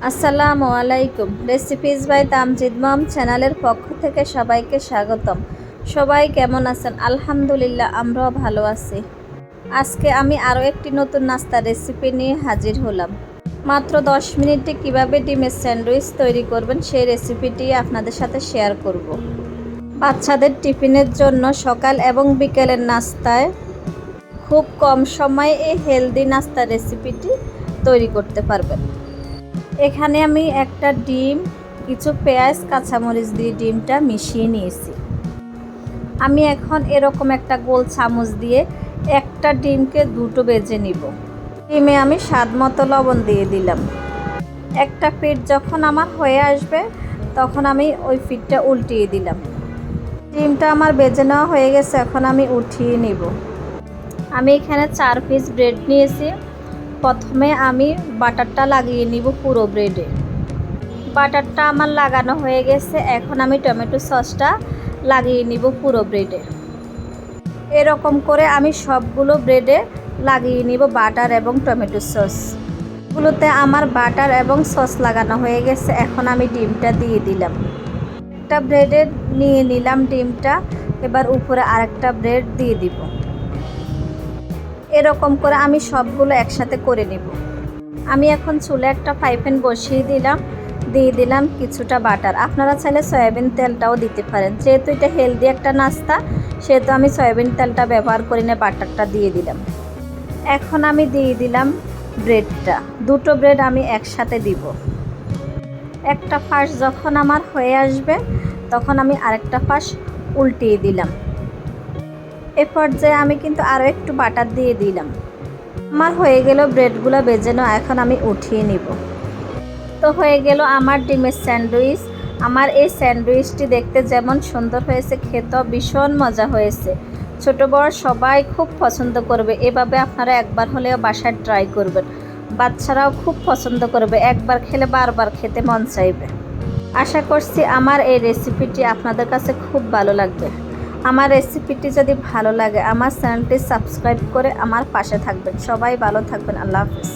আসসালামু আলাইকুম। Recipes by Tamjid মম চ্যানেলের পক্ষ থেকে সবাইকে স্বাগতম। সবাই কেমন আছেন? আলহামদুলিল্লাহ, আমরাও ভালো আছি। আজকে আমি আরও একটি নতুন নাস্তার রেসিপি নিয়ে হাজির হলাম। মাত্র 10 মিনিটে কিভাবে ডিমের স্যান্ডউইচ তৈরি করবেন সেই রেসিপিটি আপনাদের সাথে শেয়ার করব। বাচ্চাদের টিফিনের জন্য সকাল এবং বিকেলের নাস্তায় খুব কম সময়ে এই হেলদি নাস্তার রেসিপিটি তৈরি করতে পারবেন। এখানে আমি একটা ডিম, কিছু পেঁয়াজ, কাঁচামরিচ দিয়ে ডিমটা মিশিয়ে নিয়েছি। আমি এখন এরকম একটা গোল চামচ দিয়ে একটা ডিমকে দুটো ভেজে নিব। ডিমে আমি স্বাদ মতো লবণ দিয়ে দিলাম। একটা পিঠ যখন আমার হয়ে আসবে তখন আমি ওই পিঠটা উল্টিয়ে দিলাম। ডিমটা আমার ভেজে নেওয়া হয়ে গেছে, এখন আমি উঠিয়ে নিব। আমি এখানে 4 পিস ব্রেড নিয়েছি। প্রথমে আমি বাটারটা লাগিয়ে নিব পুরো ব্রেডে। বাটারটা আমার লাগানো হয়ে গেছে, এখন আমি টমেটো সসটা লাগিয়ে নিব পুরো ব্রেডে। এরকম করে আমি সবগুলো ব্রেডে লাগিয়ে নিব বাটার এবং টমেটো সস। এগুলোতে আমার বাটার এবং সস লাগানো হয়ে গেছে, এখন আমি ডিমটা দিয়ে দিলাম। একটা ব্রেডে নিয়ে নিলাম ডিমটা, এবার উপরে আরেকটা ব্রেড দিয়ে দিব। এরকম করে আমি সবগুলো একসাথে করে নেব। আমি এখন চুলে একটা ফ্রাই প্যান বসিয়ে দিয়ে দিলাম কিছুটা বাটার। আপনারা চাইলে সয়াবিন তেলটাও দিতে পারেন। যেহেতু এটা হেলদি একটা নাস্তা, সেহেতু আমি সয়াবিন তেলটা ব্যবহার করি না, বাটারটা দিয়ে দিলাম। এখন আমি দিয়ে দিলাম ব্রেডটা। দুটো ব্রেড আমি একসাথে দিব। একটা পাশ যখন আমার হয়ে আসবে তখন আমি আরেকটা পাশ উল্টিয়ে দিলাম। এ পর্যায়ে আমি কিন্তু আরও একটু বাটার দিয়ে দিলাম। আমার হয়ে গেল ব্রেডগুলো ভেজে নেওয়া, এখন আমি উঠিয়ে নিব। তো হয়ে গেল আমার ডিমের স্যান্ডউইচ। আমার এই স্যান্ডউইচটি দেখতে যেমন সুন্দর হয়েছে, খেতেও ভীষণ মজা হয়েছে। ছোট বড় সবাই খুব পছন্দ করবে। এভাবে আপনারা একবার হলেও বাসায় ট্রাই করবেন। বাচ্চারাও খুব পছন্দ করবে, একবার খেলে বারবার খেতে মন চাইবে। আশা করছি আমার এই রেসিপিটি আপনাদের কাছে খুব ভালো লাগবে। আমার রেসিপিটি যদি ভালো লাগে আমার চ্যানেলটি সাবস্ক্রাইব করে আমার পাশে থাকবেন। সবাই ভালো থাকবেন। আল্লাহ হাফেজ।